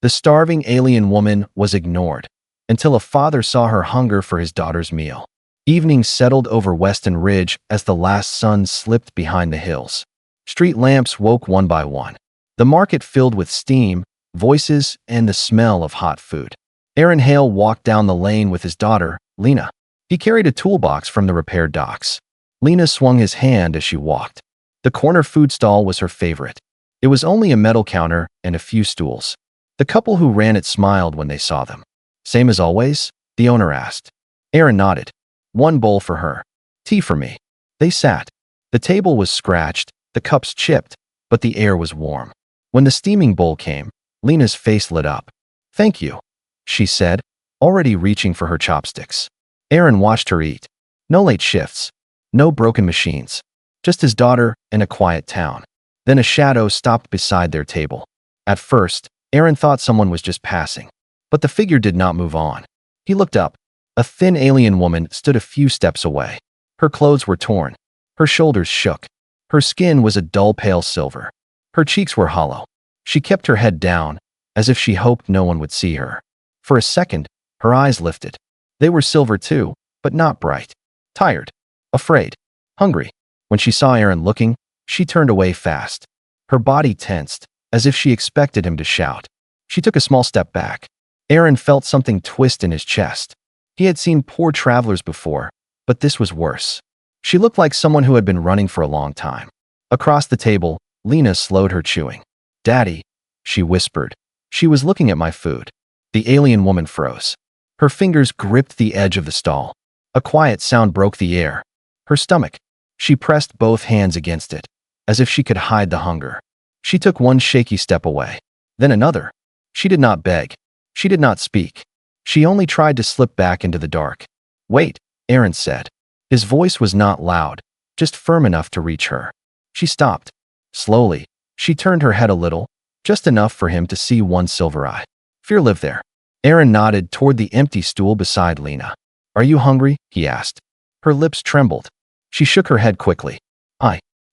The starving alien woman was ignored until a father saw her hunger for his daughter's meal. Evening settled over Weston Ridge as the last sun slipped behind the hills. Street lamps woke one by one. The market filled with steam, voices, and the smell of hot food. Aaron Hale walked down the lane with his daughter, Lena. He carried a toolbox from the repair docks. Lena swung his hand as she walked. The corner food stall was her favorite. It was only a metal counter and a few stools. The couple who ran it smiled when they saw them. "Same as always?" the owner asked. Aaron nodded. "One bowl for her. Tea for me." They sat. The table was scratched, the cups chipped, but the air was warm. When the steaming bowl came, Lena's face lit up. "Thank you," she said, already reaching for her chopsticks. Aaron watched her eat. No late shifts. No broken machines. Just his daughter and a quiet town. Then a shadow stopped beside their table. At first, Aaron thought someone was just passing. But the figure did not move on. He looked up. A thin alien woman stood a few steps away. Her clothes were torn. Her shoulders shook. Her skin was a dull pale silver. Her cheeks were hollow. She kept her head down, as if she hoped no one would see her. For a second, her eyes lifted. They were silver too, but not bright. Tired. Afraid. Hungry. When she saw Aaron looking, she turned away fast. Her body tensed, as if she expected him to shout. She took a small step back. Aaron felt something twist in his chest. He had seen poor travelers before, but this was worse. She looked like someone who had been running for a long time. Across the table, Lena slowed her chewing. "Daddy," she whispered. She was looking at my food. The alien woman froze. Her fingers gripped the edge of the stall. A quiet sound broke the air. Her stomach. She pressed both hands against it, as if she could hide the hunger. She took one shaky step away. Then another. She did not beg. She did not speak. She only tried to slip back into the dark. "Wait," Aaron said. His voice was not loud, just firm enough to reach her. She stopped. Slowly, she turned her head a little, just enough for him to see one silver eye. "Fear lived there." Aaron nodded toward the empty stool beside Lena. "Are you hungry?" he asked. Her lips trembled. She shook her head quickly.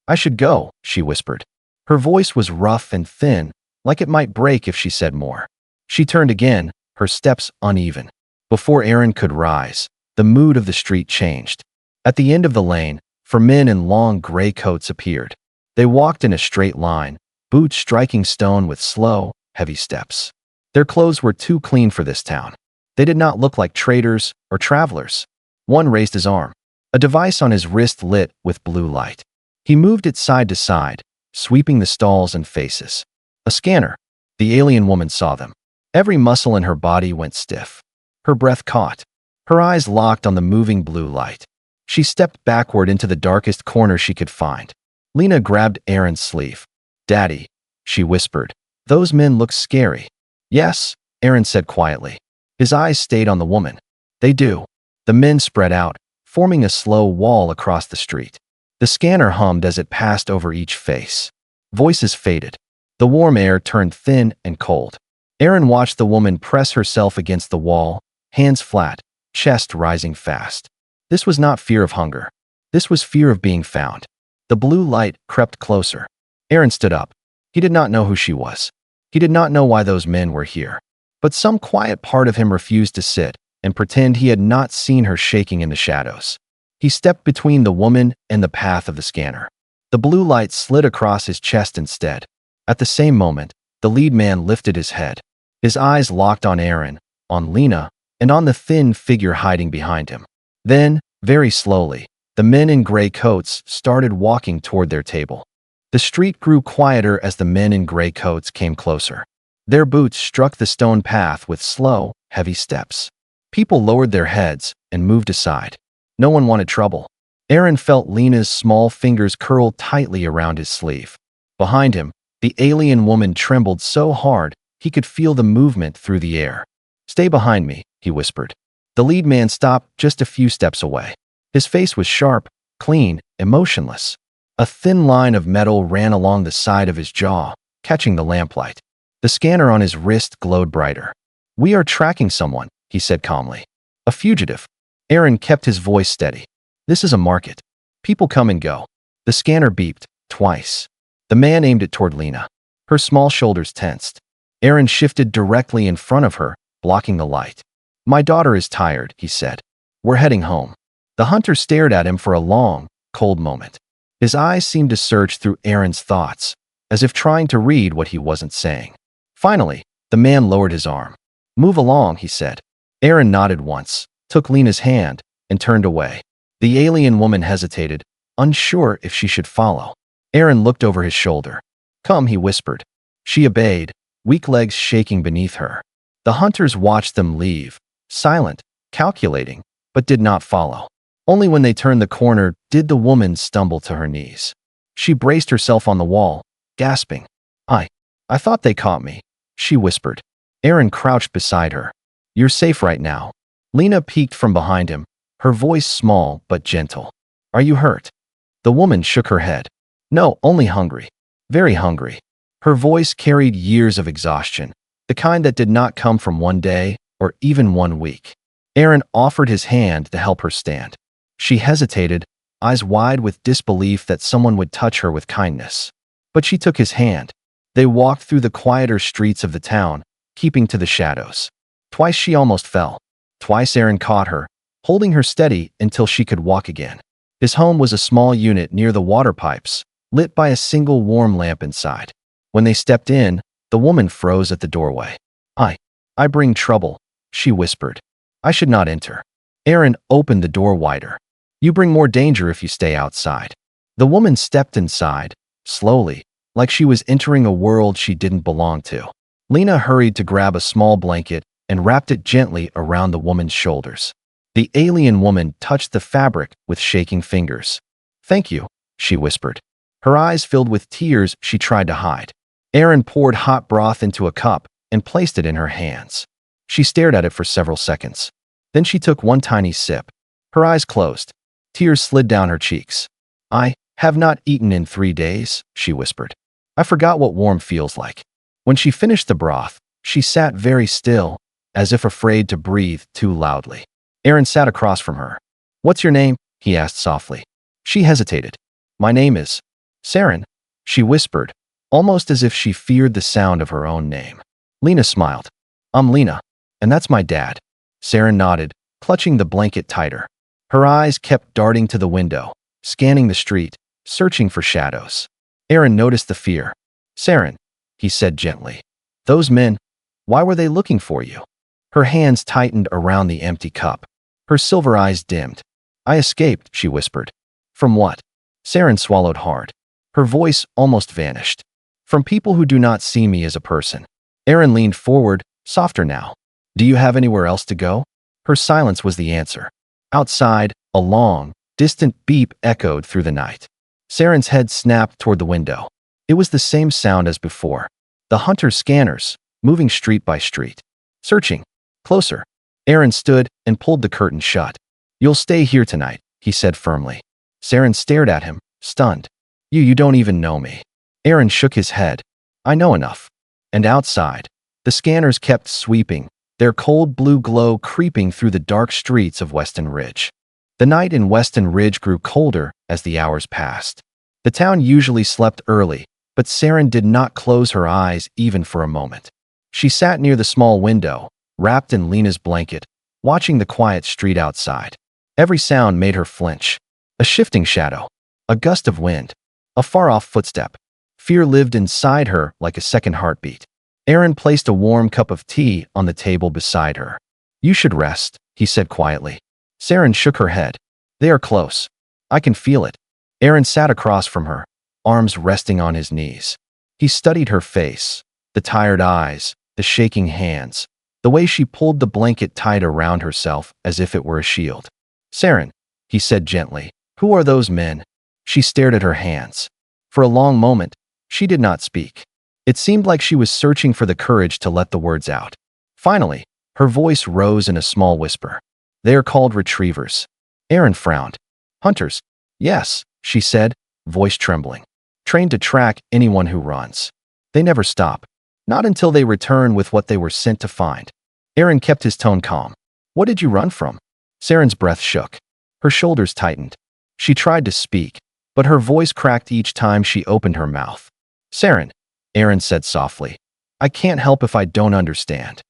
I should go," she whispered. Her voice was rough and thin, like it might break if she said more. She turned again, her steps uneven. Before Aaron could rise, the mood of the street changed. At the end of the lane, 4 men in long gray coats appeared. They walked in a straight line, boots striking stone with slow, heavy steps. Their clothes were too clean for this town. They did not look like traders or travelers. One raised his arm. A device on his wrist lit with blue light. He moved it side to side, sweeping the stalls and faces. A scanner. The alien woman saw them. Every muscle in her body went stiff. Her breath caught. Her eyes locked on the moving blue light. She stepped backward into the darkest corner she could find. Lena grabbed Aaron's sleeve. "Daddy," she whispered. "Those men look scary." "Yes," Aaron said quietly. His eyes stayed on the woman. "They do." The men spread out, forming a slow wall across the street. The scanner hummed as it passed over each face. Voices faded. The warm air turned thin and cold. Aaron watched the woman press herself against the wall, hands flat, chest rising fast. This was not fear of hunger. This was fear of being found. The blue light crept closer. Aaron stood up. He did not know who she was. He did not know why those men were here. But some quiet part of him refused to sit and pretend he had not seen her shaking in the shadows. He stepped between the woman and the path of the scanner. The blue light slid across his chest instead. At the same moment, the lead man lifted his head. His eyes locked on Aaron, on Lena, and on the thin figure hiding behind him. Then, very slowly, the men in gray coats started walking toward their table. The street grew quieter as the men in gray coats came closer. Their boots struck the stone path with slow, heavy steps. People lowered their heads and moved aside. No one wanted trouble. Aaron felt Lena's small fingers curl tightly around his sleeve. Behind him, the alien woman trembled so hard he could feel the movement through the air. "Stay behind me," he whispered. The lead man stopped just a few steps away. His face was sharp, clean, emotionless. A thin line of metal ran along the side of his jaw, catching the lamplight. The scanner on his wrist glowed brighter. "We are tracking someone," he said calmly. "A fugitive." Aaron kept his voice steady. "This is a market. People come and go." The scanner beeped, twice. The man aimed it toward Lena. Her small shoulders tensed. Aaron shifted directly in front of her, blocking the light. My daughter is tired, he said. We're heading home. The hunter stared at him for a long, cold moment. His eyes seemed to search through Aaron's thoughts, as if trying to read what he wasn't saying. Finally, the man lowered his arm. Move along, he said. Aaron nodded once, took Lena's hand, and turned away. The alien woman hesitated, unsure if she should follow. Aaron looked over his shoulder. Come, he whispered. She obeyed, weak legs shaking beneath her. The hunters watched them leave, silent, calculating, but did not follow. Only when they turned the corner did the woman stumble to her knees. She braced herself on the wall, gasping. I thought they caught me, she whispered. Aaron crouched beside her. You're safe right now. Lena peeked from behind him, her voice small but gentle. Are you hurt? The woman shook her head. No, only hungry. Very hungry. Her voice carried years of exhaustion, the kind that did not come from one day or even 1 week. Aaron offered his hand to help her stand. She hesitated, eyes wide with disbelief that someone would touch her with kindness. But she took his hand. They walked through the quieter streets of the town, keeping to the shadows. Twice she almost fell. Twice Aaron caught her, holding her steady until she could walk again. His home was a small unit near the water pipes, lit by a single warm lamp inside. When they stepped in, the woman froze at the doorway. I bring trouble, she whispered. I should not enter. Aaron opened the door wider. You bring more danger if you stay outside. The woman stepped inside, slowly, like she was entering a world she didn't belong to. Lena hurried to grab a small blanket and wrapped it gently around the woman's shoulders. The alien woman touched the fabric with shaking fingers. Thank you, she whispered. Her eyes filled with tears she tried to hide. Aaron poured hot broth into a cup and placed it in her hands. She stared at it for several seconds. Then she took one tiny sip. Her eyes closed. Tears slid down her cheeks. I have not eaten in 3 days, she whispered. I forgot what warm feels like. When she finished the broth, she sat very still, as if afraid to breathe too loudly. Aaron sat across from her. What's your name? He asked softly. She hesitated. My name is Saren, she whispered, almost as if she feared the sound of her own name. Lena smiled. I'm Lena, and that's my dad. Saren nodded, clutching the blanket tighter. Her eyes kept darting to the window, scanning the street, searching for shadows. Aaron noticed the fear. Saren, he said gently. Those men, why were they looking for you? Her hands tightened around the empty cup. Her silver eyes dimmed. I escaped, she whispered. From what? Saren swallowed hard. Her voice almost vanished. From people who do not see me as a person. Aaron leaned forward, softer now. Do you have anywhere else to go? Her silence was the answer. Outside, a long, distant beep echoed through the night. Saren's head snapped toward the window. It was the same sound as before. The hunter's scanners, moving street by street. Searching. Closer. Aaron stood and pulled the curtain shut. You'll stay here tonight, he said firmly. Saren stared at him, stunned. You don't even know me. Aaron shook his head. I know enough. And outside, the scanners kept sweeping, their cold blue glow creeping through the dark streets of Weston Ridge. The night in Weston Ridge grew colder as the hours passed. The town usually slept early, but Saren did not close her eyes even for a moment. She sat near the small window, wrapped in Lena's blanket, watching the quiet street outside. Every sound made her flinch. A shifting shadow, a gust of wind, a far-off footstep. Fear lived inside her like a second heartbeat. Aaron placed a warm cup of tea on the table beside her. You should rest, he said quietly. Saren shook her head. They are close. I can feel it. Aaron sat across from her, arms resting on his knees. He studied her face, the tired eyes, the shaking hands, the way she pulled the blanket tight around herself as if it were a shield. Saren, he said gently, who are those men? She stared at her hands. For a long moment, she did not speak. It seemed like she was searching for the courage to let the words out. Finally, her voice rose in a small whisper. They are called retrievers. Aaron frowned. Hunters. Yes, she said, voice trembling. Trained to track anyone who runs. They never stop. Not until they return with what they were sent to find. Aaron kept his tone calm. What did you run from? Saren's breath shook. Her shoulders tightened. She tried to speak, but her voice cracked each time she opened her mouth. Saren, Aaron said softly. I can't help if I don't understand.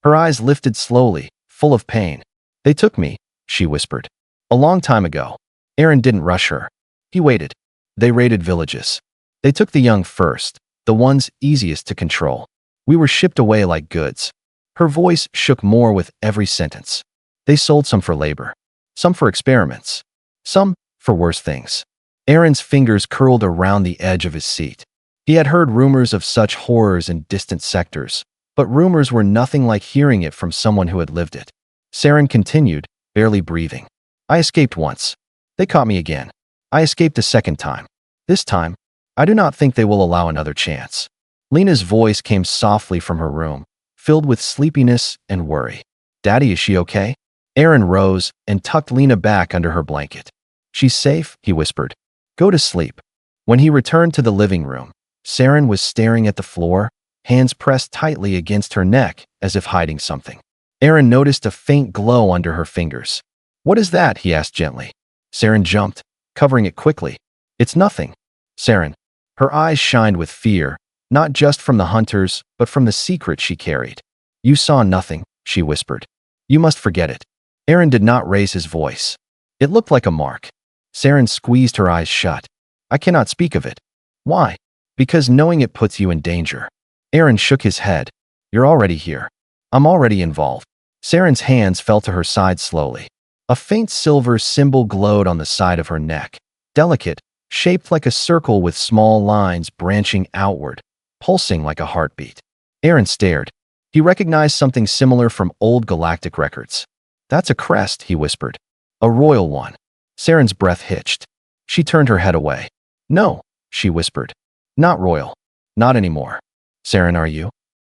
Her eyes lifted slowly, full of pain. They took me, she whispered. A long time ago. Aaron didn't rush her. He waited. They raided villages. They took the young first, the ones easiest to control. We were shipped away like goods. Her voice shook more with every sentence. They sold some for labor, some for experiments, some for worse things. Aaron's fingers curled around the edge of his seat. He had heard rumors of such horrors in distant sectors, but rumors were nothing like hearing it from someone who had lived it. Saren continued, barely breathing. I escaped once. They caught me again. I escaped a second time. This time, I do not think they will allow another chance. Lena's voice came softly from her room, filled with sleepiness and worry. Daddy, is she okay? Aaron rose and tucked Lena back under her blanket. She's safe, he whispered. Go to sleep. When he returned to the living room, Saren was staring at the floor, hands pressed tightly against her neck as if hiding something. Aaron noticed a faint glow under her fingers. What is that? He asked gently. Saren jumped, covering it quickly. It's nothing. Saren. Her eyes shined with fear, not just from the hunters, but from the secret she carried. You saw nothing, she whispered. You must forget it. Aaron did not raise his voice. It looked like a mark. Saren squeezed her eyes shut. I cannot speak of it. Why? Because knowing it puts you in danger. Aaron shook his head. You're already here. I'm already involved. Saren's hands fell to her side slowly. A faint silver symbol glowed on the side of her neck. Delicate, shaped like a circle with small lines branching outward, pulsing like a heartbeat. Aaron stared. He recognized something similar from old galactic records. That's a crest, he whispered. A royal one. Saren's breath hitched. She turned her head away. No, she whispered. Not royal. Not anymore. Saren, are you?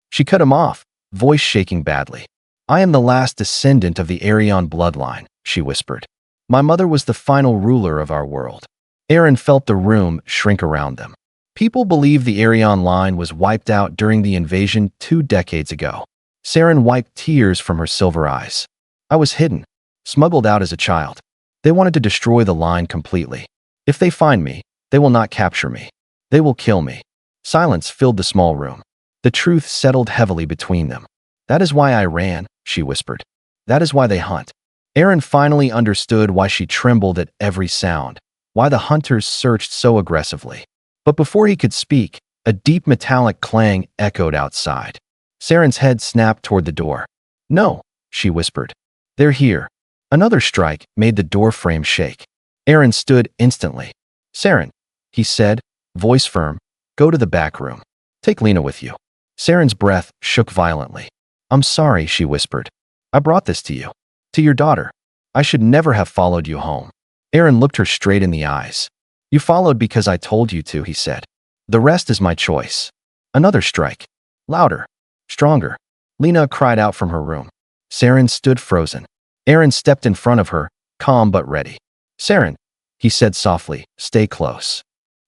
She cut him off, voice shaking badly. I am the last descendant of the Arion bloodline, she whispered. My mother was the final ruler of our world. Aaron felt the room shrink around them. People believe the Arion line was wiped out during the invasion 2 decades ago. Saren wiped tears from her silver eyes. I was hidden, smuggled out as a child. They wanted to destroy the line completely. If they find me, they will not capture me. They will kill me. Silence filled the small room. The truth settled heavily between them. That is why I ran, she whispered. That is why they hunt. Aaron finally understood why she trembled at every sound, why the hunters searched so aggressively. But before he could speak, a deep metallic clang echoed outside. Saren's head snapped toward the door. No, she whispered. They're here. Another strike made the door frame shake. Aaron stood instantly. Saren, he said, voice firm, go to the back room. Take Lena with you. Saren's breath shook violently. I'm sorry, she whispered. I brought this to you. To your daughter. I should never have followed you home. Aaron looked her straight in the eyes. You followed because I told you to, he said. The rest is my choice. Another strike. Louder. Stronger. Lena cried out from her room. Saren stood frozen. Aaron stepped in front of her, calm but ready. Saren, he said softly, stay close.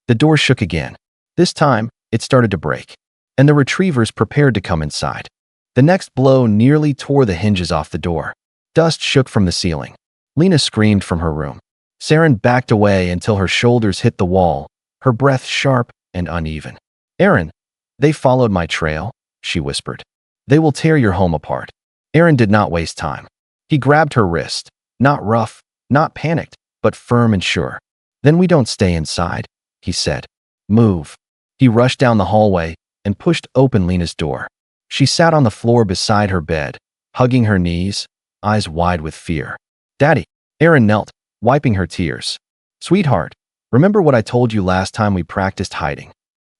The door shook again. This time, it started to break, and the retrievers prepared to come inside. The next blow nearly tore the hinges off the door. Dust shook from the ceiling. Lena screamed from her room. Saren backed away until her shoulders hit the wall, her breath sharp and uneven. Aaron, they followed my trail, she whispered. They will tear your home apart. Aaron did not waste time. He grabbed her wrist, not rough, not panicked, but firm and sure. Then we don't stay inside, he said. Move. He rushed down the hallway and pushed open Lena's door. She sat on the floor beside her bed, hugging her knees, eyes wide with fear. Daddy, Aaron knelt, wiping her tears. Sweetheart, remember what I told you last time we practiced hiding?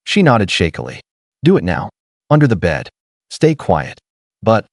She nodded shakily. Do it now. Under the bed. Stay quiet. But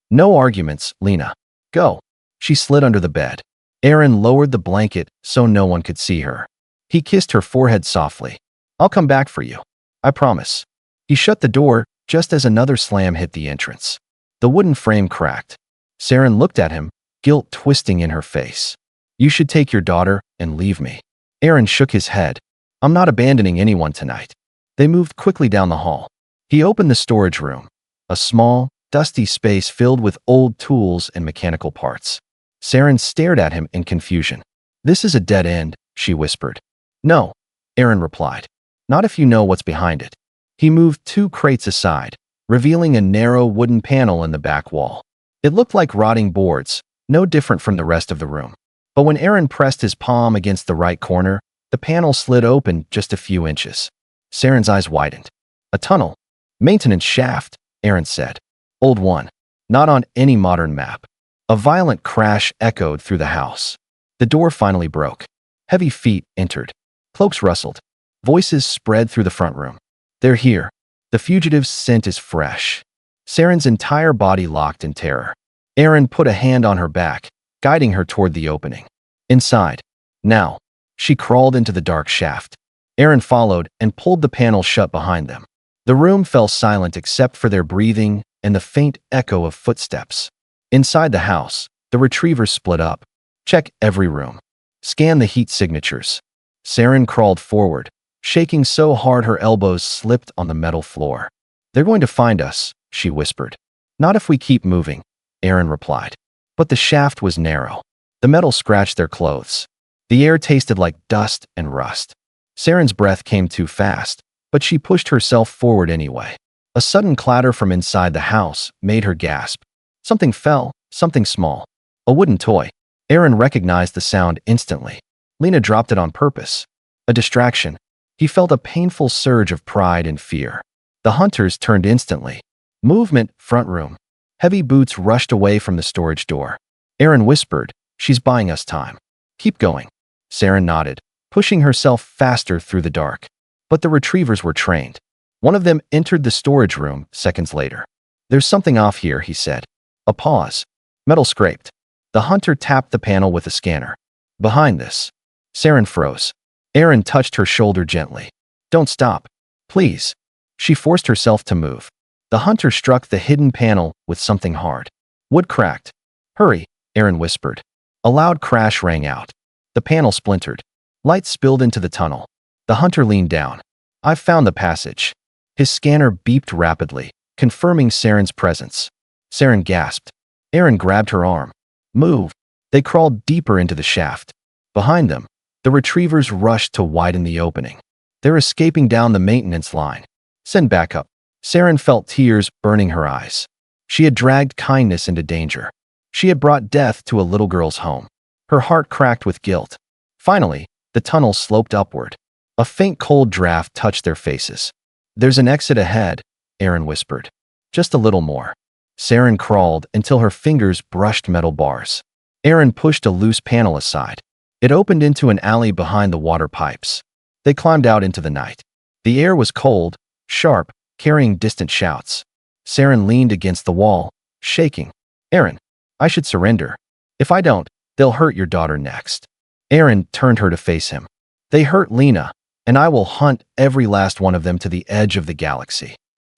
no arguments, Lena. Go. She slid under the bed. Aaron lowered the blanket so no one could see her. He kissed her forehead softly. I'll come back for you. I promise. He shut the door just as another slam hit the entrance. The wooden frame cracked. Saren looked at him, guilt twisting in her face. You should take your daughter and leave me. Aaron shook his head. I'm not abandoning anyone tonight. They moved quickly down the hall. He opened the storage room, a small, dusty space filled with old tools and mechanical parts. Saren stared at him in confusion. This is a dead end, she whispered. No, Aaron replied. Not if you know what's behind it. He moved 2 crates aside, revealing a narrow wooden panel in the back wall. It looked like rotting boards, no different from the rest of the room. But when Aaron pressed his palm against the right corner, the panel slid open just a few inches. Saren's eyes widened. A tunnel. Maintenance shaft, Aaron said. Old one. Not on any modern map. A violent crash echoed through the house. The door finally broke. Heavy feet entered. Cloaks rustled. Voices spread through the front room. They're here. The fugitive's scent is fresh. Saren's entire body locked in terror. Aaron put a hand on her back, guiding her toward the opening. Inside. Now. She crawled into the dark shaft. Aaron followed and pulled the panel shut behind them. The room fell silent except for their breathing and the faint echo of footsteps. Inside the house, the retrievers split up. Check every room. Scan the heat signatures. Saren crawled forward, shaking so hard her elbows slipped on the metal floor. They're going to find us, she whispered. Not if we keep moving, Aaron replied. But the shaft was narrow. The metal scratched their clothes. The air tasted like dust and rust. Saren's breath came too fast, but she pushed herself forward anyway. A sudden clatter from inside the house made her gasp. Something fell, something small. A wooden toy. Aaron recognized the sound instantly. Lena dropped it on purpose. A distraction. He felt a painful surge of pride and fear. The hunters turned instantly. Movement, front room. Heavy boots rushed away from the storage door. Aaron whispered, "She's buying us time. Keep going." Saren nodded, pushing herself faster through the dark. But the retrievers were trained. One of them entered the storage room seconds later. "There's something off here," he said. A pause. Metal scraped. The hunter tapped the panel with a scanner. "Behind this." Saren froze. Aaron touched her shoulder gently. "Don't stop. Please." She forced herself to move. The hunter struck the hidden panel with something hard. Wood cracked. "Hurry," Aaron whispered. A loud crash rang out. The panel splintered. Light spilled into the tunnel. The hunter leaned down. "I've found the passage." His scanner beeped rapidly, confirming Saren's presence. Saren gasped. Aaron grabbed her arm. "Move." They crawled deeper into the shaft. Behind them, the retrievers rushed to widen the opening. "They're escaping down the maintenance line. Send backup." Saren felt tears burning her eyes. She had dragged kindness into danger. She had brought death to a little girl's home. Her heart cracked with guilt. Finally, the tunnel sloped upward. A faint cold draft touched their faces. "There's an exit ahead," Aaron whispered. "Just a little more." Saren crawled until her fingers brushed metal bars. Aaron pushed a loose panel aside. It opened into an alley behind the water pipes. They climbed out into the night. The air was cold, sharp, carrying distant shouts. Saren leaned against the wall, shaking. "Aaron, I should surrender. If I don't, they'll hurt your daughter next." Aaron turned her to face him. "They hurt Lena, and I will hunt every last one of them to the edge of the galaxy."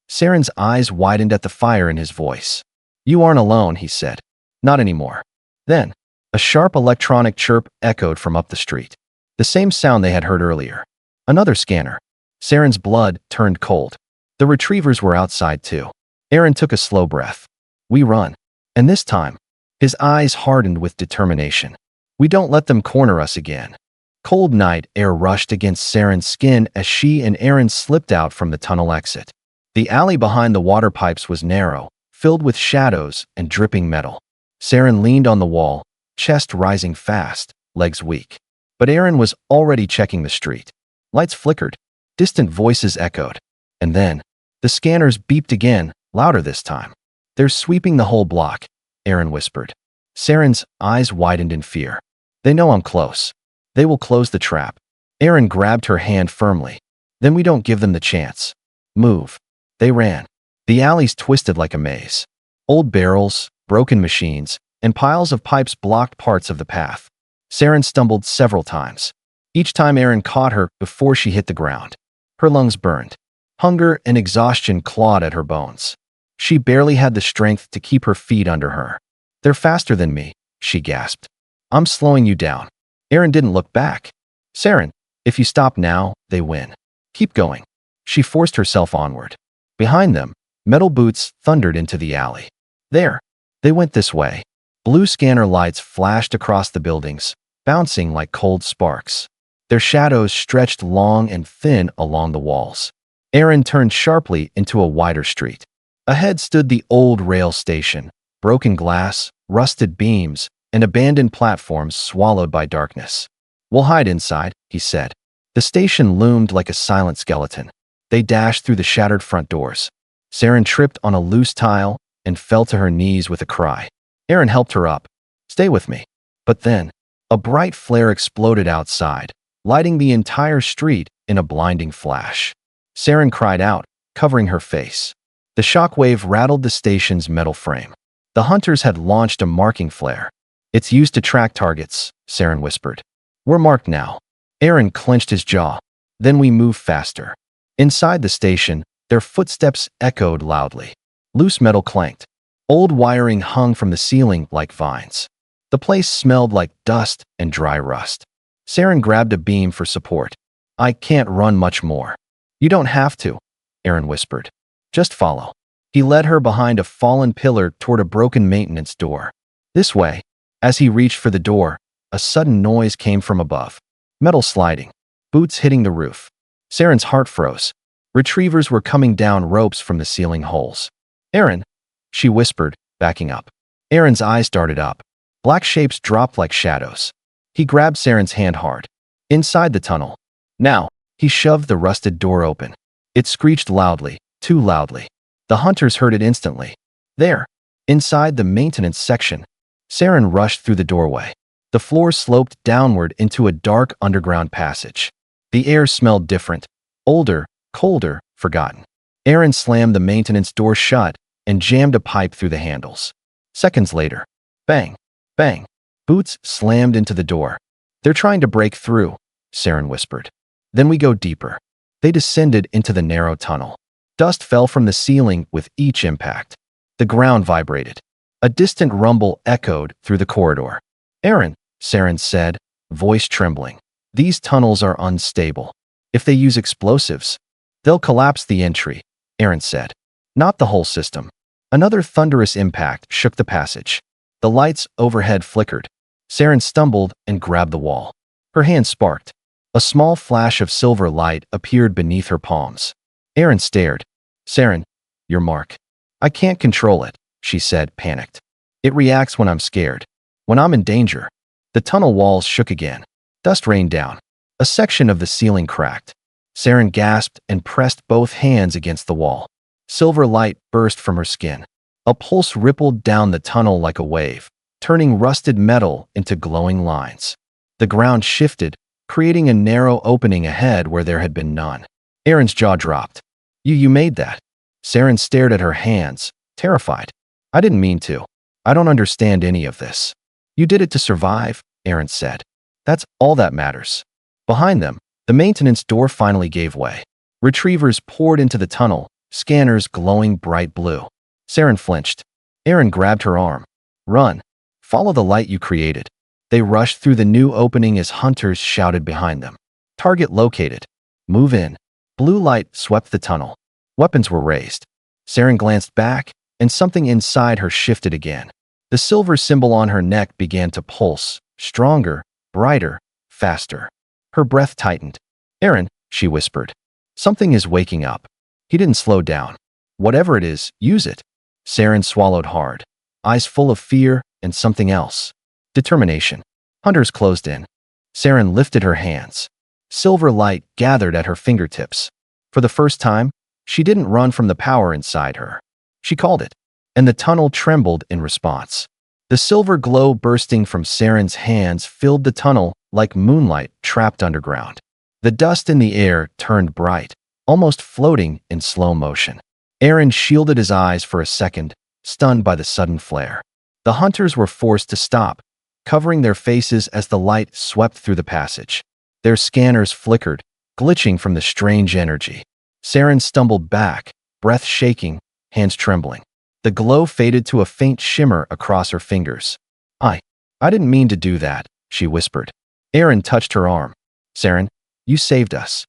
Saren's eyes widened at the fire in his voice. "You aren't alone," he said. "Not anymore." Then, a sharp electronic chirp echoed from up the street. The same sound they had heard earlier. Another scanner. Saren's blood turned cold. The retrievers were outside too. Aaron took a slow breath. "We run." And this time, his eyes hardened with determination. "We don't let them corner us again." Cold night air rushed against Saren's skin as she and Aaron slipped out from the tunnel exit. The alley behind the water pipes was narrow, filled with shadows and dripping metal. Saren leaned on the wall, chest rising fast, legs weak. But Aaron was already checking the street. Lights flickered. Distant voices echoed. And then, the scanners beeped again, louder this time. "They're sweeping the whole block," Aaron whispered. Saren's eyes widened in fear. "They know I'm close. They will close the trap." Aaron grabbed her hand firmly. "Then we don't give them the chance. Move." They ran. The alleys twisted like a maze. Old barrels, broken machines, and piles of pipes blocked parts of the path. Saren stumbled several times. Each time Aaron caught her before she hit the ground. Her lungs burned. Hunger and exhaustion clawed at her bones. She barely had the strength to keep her feet under her. "They're faster than me," she gasped. "I'm slowing you down." Aaron didn't look back. "Saren, if you stop now, they win. Keep going." She forced herself onward. Behind them, metal boots thundered into the alley. There. They went this way. Blue scanner lights flashed across the buildings, bouncing like cold sparks. Their shadows stretched long and thin along the walls. Aaron turned sharply into a wider street. Ahead stood the old rail station, broken glass, rusted beams, and abandoned platforms swallowed by darkness. "We'll hide inside," he said. The station loomed like a silent skeleton. They dashed through the shattered front doors. Saren tripped on a loose tile and fell to her knees with a cry. Aaron helped her up. "Stay with me." But then, a bright flare exploded outside, lighting the entire street in a blinding flash. Saren cried out, covering her face. The shockwave rattled the station's metal frame. The hunters had launched a marking flare. "It's used to track targets," Saren whispered. "We're marked now." Aaron clenched his jaw. Then we moved faster. Inside the station, their footsteps echoed loudly. Loose metal clanked. Old wiring hung from the ceiling like vines. The place smelled like dust and dry rust. Saren grabbed a beam for support. "I can't run much more." "You don't have to," Aaron whispered. "Just follow." He led her behind a fallen pillar toward a broken maintenance door. "This way." As he reached for the door, a sudden noise came from above. Metal sliding. Boots hitting the roof. Saren's heart froze. Retrievers were coming down ropes from the ceiling holes. "Aaron," she whispered, backing up. Aaron's eyes darted up. Black shapes dropped like shadows. He grabbed Saren's hand hard. Inside the tunnel. "Now." He shoved the rusted door open. It screeched loudly, too loudly. The hunters heard it instantly. There, inside the maintenance section, Saren rushed through the doorway. The floor sloped downward into a dark underground passage. The air smelled different, older, colder, forgotten. Aaron slammed the maintenance door shut and jammed a pipe through the handles. Seconds later, bang, bang, boots slammed into the door. "They're trying to break through," Saren whispered. "Then we go deeper." They descended into the narrow tunnel. Dust fell from the ceiling with each impact. The ground vibrated. A distant rumble echoed through the corridor. "Aaron," Saren said, voice trembling, "these tunnels are unstable. If they use explosives, they'll collapse the entry," Aaron said. "Not the whole system." Another thunderous impact shook the passage. The lights overhead flickered. Saren stumbled and grabbed the wall. Her hand sparked. A small flash of silver light appeared beneath her palms. Aaron stared. "Saren, your mark." "I can't control it," she said, panicked. "It reacts when I'm scared. When I'm in danger." The tunnel walls shook again. Dust rained down. A section of the ceiling cracked. Saren gasped and pressed both hands against the wall. Silver light burst from her skin. A pulse rippled down the tunnel like a wave, turning rusted metal into glowing lines. The ground shifted, creating a narrow opening ahead where there had been none. Aaron's jaw dropped. You made that." Saren stared at her hands, terrified. "I didn't mean to. I don't understand any of this." "You did it to survive," Aaron said. "That's all that matters." Behind them, the maintenance door finally gave way. Retrievers poured into the tunnel, scanners glowing bright blue. Saren flinched. Aaron grabbed her arm. "Run. Follow the light you created." They rushed through the new opening as hunters shouted behind them. "Target located. Move in." Blue light swept the tunnel. Weapons were raised. Saren glanced back, and something inside her shifted again. The silver symbol on her neck began to pulse, stronger, brighter, faster. Her breath tightened. "Aaron," she whispered. "Something is waking up." He didn't slow down. "Whatever it is, use it." Saren swallowed hard, eyes full of fear and something else. Determination. Hunters closed in. Saren lifted her hands. Silver light gathered at her fingertips. For the first time, she didn't run from the power inside her. She called it, and the tunnel trembled in response. The silver glow bursting from Saren's hands filled the tunnel like moonlight trapped underground. The dust in the air turned bright, almost floating in slow motion. Aaron shielded his eyes for a second, stunned by the sudden flare. The hunters were forced to stop, covering their faces as the light swept through the passage. Their scanners flickered, glitching from the strange energy. Saren stumbled back, breath shaking, hands trembling. The glow faded to a faint shimmer across her fingers. I didn't mean to do that," she whispered. Aaron touched her arm. "Saren, you saved us."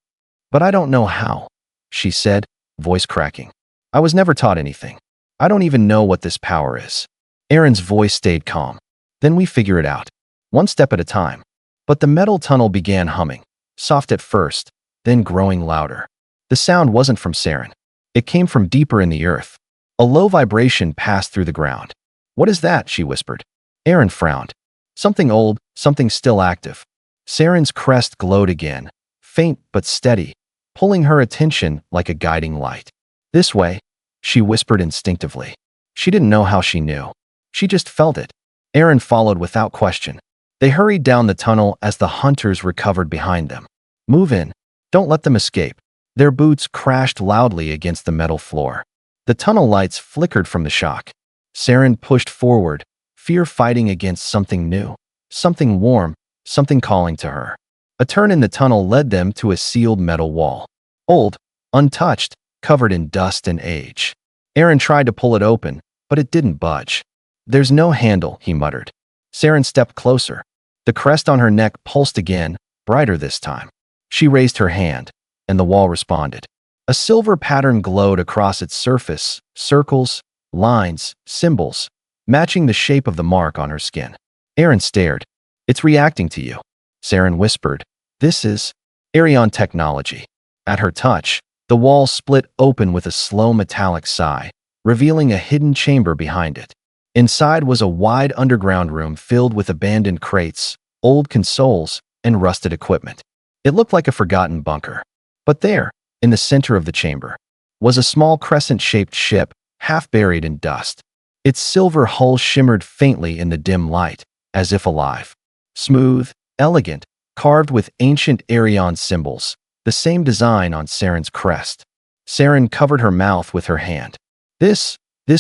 "But I don't know how," she said, voice cracking. "I was never taught anything. I don't even know what this power is." Aaron's voice stayed calm. "Then we figure it out, one step at a time." But the metal tunnel began humming, soft at first, then growing louder. The sound wasn't from Saren. It came from deeper in the earth, A low vibration passed through the ground. "What is that?" she whispered. Aaron frowned. "Something old, something still active." Saren's crest glowed again, faint but steady, pulling her attention like a guiding light. "This way," she whispered instinctively. She didn't know how she knew. She just felt it. Aaron followed without question. They hurried down the tunnel as the hunters recovered behind them. "Move in. Don't let them escape." Their boots crashed loudly against the metal floor. The tunnel lights flickered from the shock. Saren pushed forward, fear fighting against something new, something warm, something calling to her. A turn in the tunnel led them to a sealed metal wall. Old, untouched, covered in dust and age. Aaron tried to pull it open, but it didn't budge. "There's no handle," he muttered. Saren stepped closer. The crest on her neck pulsed again, brighter this time. She raised her hand, and the wall responded. A silver pattern glowed across its surface, circles, lines, symbols, matching the shape of the mark on her skin. Aaron stared. "It's reacting to you," Saren whispered. "This is Arion technology." At her touch, the wall split open with a slow metallic sigh, revealing a hidden chamber behind it. Inside was a wide underground room filled with abandoned crates, old consoles, and rusted equipment. It looked like a forgotten bunker. But there, in the center of the chamber, was a small crescent-shaped ship, half buried in dust. Its silver hull shimmered faintly in the dim light, as if alive. Smooth, elegant, carved with ancient Arion symbols, the same design on Saren's crest. Saren covered her mouth with her hand. This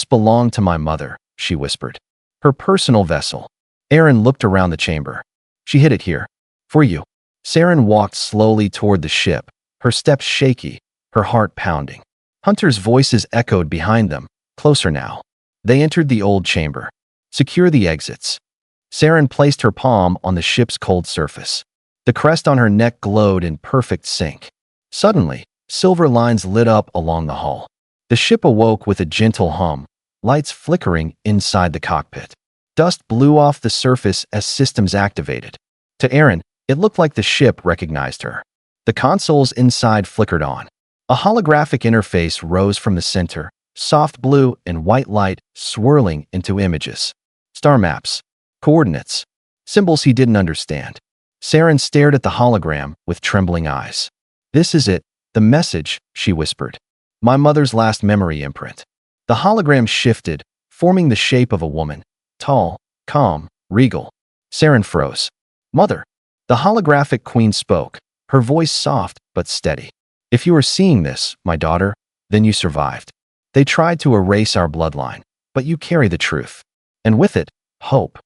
belonged to my mother," she whispered. "Her personal vessel." Aaron looked around the chamber. "She hid it here. For you." Saren walked slowly toward the ship, her steps shaky, her heart pounding. Hunters' voices echoed behind them, closer now. They entered the old chamber. "Secure the exits." Saren placed her palm on the ship's cold surface. The crest on her neck glowed in perfect sync. Suddenly, silver lines lit up along the hull. The ship awoke with a gentle hum, lights flickering inside the cockpit. Dust blew off the surface as systems activated. To Aaron, it looked like the ship recognized her. The consoles inside flickered on. A holographic interface rose from the center, soft blue and white light swirling into images. Star maps, coordinates, symbols he didn't understand. Saren stared at the hologram with trembling eyes. "This is it, the message," she whispered. "My mother's last memory imprint." The hologram shifted, forming the shape of a woman, tall, calm, regal. Saren froze. "Mother." The holographic queen spoke, her voice soft but steady. "If you are seeing this, my daughter, then you survived. They tried to erase our bloodline, but you carry the truth. And with it, hope."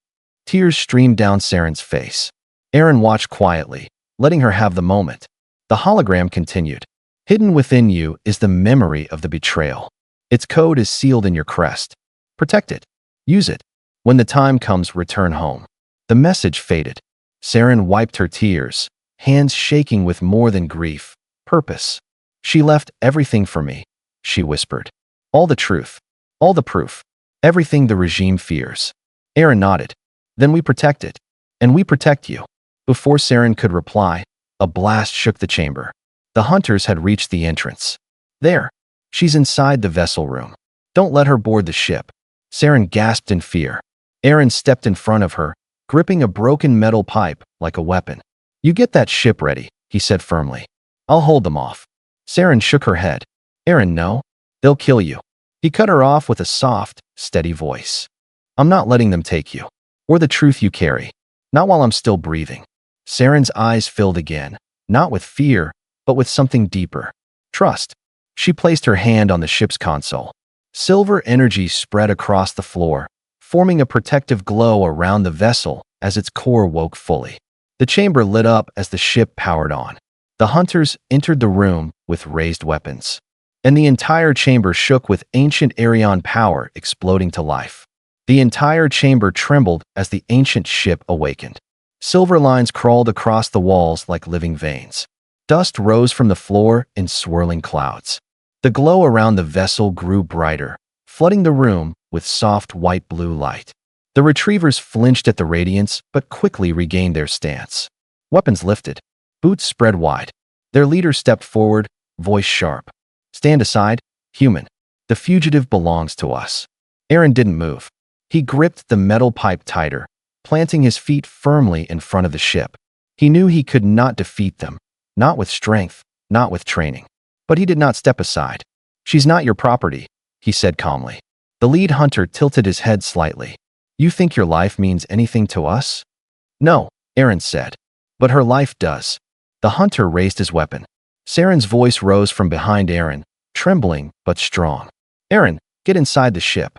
Tears streamed down Saren's face. Aaron watched quietly, letting her have the moment. The hologram continued. "Hidden within you is the memory of the betrayal. Its code is sealed in your crest. Protect it. Use it. When the time comes, return home." The message faded. Saren wiped her tears, hands shaking with more than grief, purpose. "She left everything for me," she whispered. "All the truth. All the proof. Everything the regime fears." Aaron nodded. "Then we protect it. And we protect you." Before Saren could reply, a blast shook the chamber. The hunters had reached the entrance. "There. She's inside the vessel room. Don't let her board the ship." Saren gasped in fear. Aaron stepped in front of her, gripping a broken metal pipe like a weapon. "You get that ship ready," he said firmly. "I'll hold them off." Saren shook her head. "Aaron, no. They'll kill you." He cut her off with a soft, steady voice. "I'm not letting them take you. Or the truth you carry. Not while I'm still breathing." Saren's eyes filled again, not with fear, but with something deeper. Trust. She placed her hand on the ship's console. Silver energy spread across the floor, forming a protective glow around the vessel as its core woke fully. The chamber lit up as the ship powered on. The hunters entered the room with raised weapons, and the entire chamber shook with ancient Arion power exploding to life. The entire chamber trembled as the ancient ship awakened. Silver lines crawled across the walls like living veins. Dust rose from the floor in swirling clouds. The glow around the vessel grew brighter, flooding the room with soft white-blue light. The retrievers flinched at the radiance, but quickly regained their stance. Weapons lifted. Boots spread wide. Their leader stepped forward, voice sharp. "Stand aside, human." The The fugitive belongs to us. Aaron didn't move. He gripped the metal pipe tighter, planting his feet firmly in front of the ship. He knew he could not defeat them, not with strength, not with training. But he did not step aside. She's not your property, he said calmly. The lead hunter tilted his head slightly. You think your life means anything to us? No, Aaron said. But her life does. The hunter raised his weapon. Saren's voice rose from behind Aaron, trembling but strong. Aaron, get inside the ship.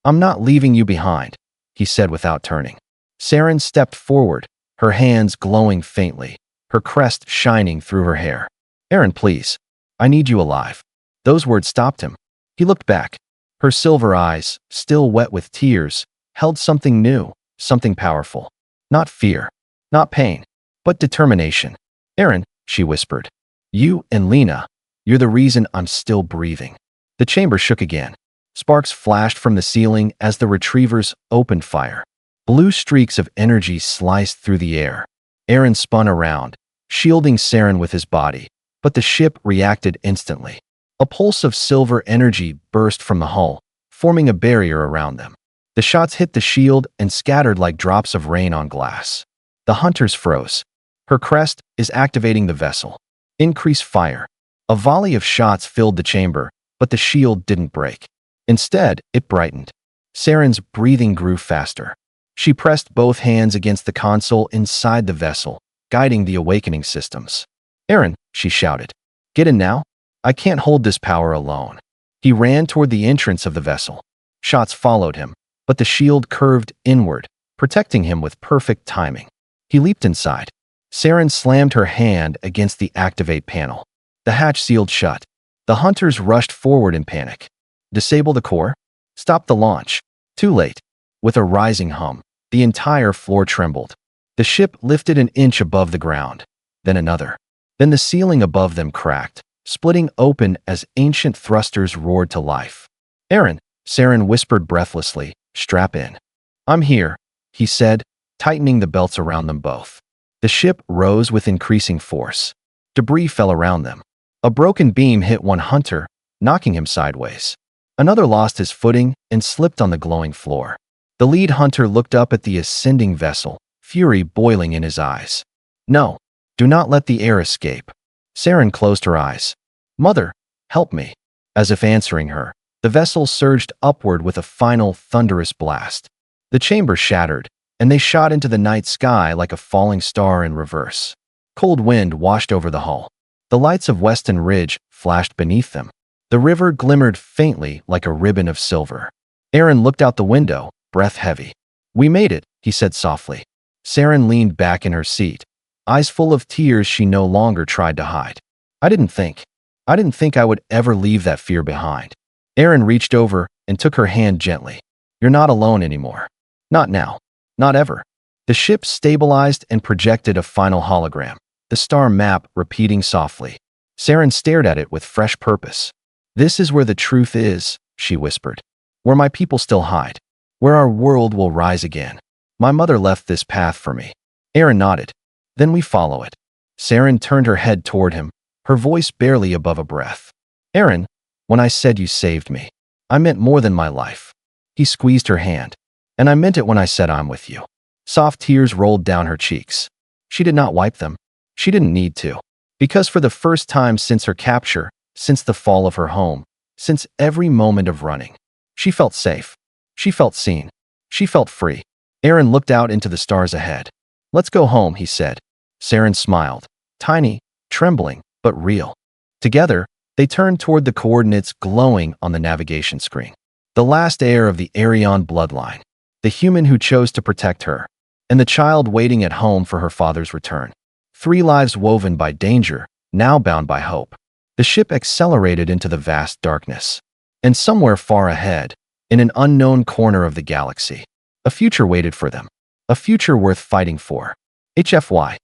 I'm not leaving you behind, he said without turning. Saren stepped forward, her hands glowing faintly, her crest shining through her hair. Aaron, please. I need you alive. Those words stopped him. He looked back. Her silver eyes, still wet with tears, held something new, something powerful. Not fear, not pain, but determination. Aaron, she whispered. You and Lena, you're the reason I'm still breathing. The chamber shook again. Sparks flashed from the ceiling as the retrievers opened fire. Blue streaks of energy sliced through the air. Aaron spun around, shielding Saren with his body, but the ship reacted instantly. A pulse of silver energy burst from the hull, forming a barrier around them. The shots hit the shield and scattered like drops of rain on glass. The hunters froze. Her crest is activating the vessel. Increase fire. A volley of shots filled the chamber, but the shield didn't break. Instead, it brightened. Saren's breathing grew faster. She pressed both hands against the console inside the vessel, guiding the awakening systems. Aaron, she shouted. Get in now? I can't hold this power alone. He ran toward the entrance of the vessel. Shots followed him, but the shield curved inward, protecting him with perfect timing. He leaped inside. Saren slammed her hand against the activate panel. The hatch sealed shut. The hunters rushed forward in panic. Disable the core? Stop the launch. Too late. With a rising hum, the entire floor trembled. The ship lifted an inch above the ground, then another. Then the ceiling above them cracked, splitting open as ancient thrusters roared to life. Aaron, Saren whispered breathlessly, strap in. I'm here, he said, tightening the belts around them both. The ship rose with increasing force. Debris fell around them. A broken beam hit one hunter, knocking him sideways. Another lost his footing and slipped on the glowing floor. The lead hunter looked up at the ascending vessel, fury boiling in his eyes. No, do not let the air escape. Saren closed her eyes. Mother, help me. As if answering her, the vessel surged upward with a final thunderous blast. The chamber shattered, and they shot into the night sky like a falling star in reverse. Cold wind washed over the hull. The lights of Weston Ridge flashed beneath them. The river glimmered faintly like a ribbon of silver. Aaron looked out the window, breath heavy. We made it, he said softly. Saren leaned back in her seat, eyes full of tears she no longer tried to hide. I didn't think I would ever leave that fear behind. Aaron reached over and took her hand gently. You're not alone anymore. Not now. Not ever. The ship stabilized and projected a final hologram, the star map repeating softly. Saren stared at it with fresh purpose. This is where the truth is, she whispered. Where my people still hide. Where our world will rise again. My mother left this path for me. Aaron nodded. Then we follow it. Saren turned her head toward him, her voice barely above a breath. Aaron, when I said you saved me, I meant more than my life. He squeezed her hand. And I meant it when I said I'm with you. Soft tears rolled down her cheeks. She did not wipe them. She didn't need to. Because for the first time since her capture, since the fall of her home, since every moment of running, she felt safe. She felt seen. She felt free. Aaron looked out into the stars ahead. Let's go home, he said. Saren smiled. Tiny, trembling, but real. Together, they turned toward the coordinates glowing on the navigation screen. The last heir of the Arion bloodline. The human who chose to protect her. And the child waiting at home for her father's return. 3 lives woven by danger, now bound by hope. The ship accelerated into the vast darkness. And somewhere far ahead, in an unknown corner of the galaxy, a future waited for them. A future worth fighting for. HFY.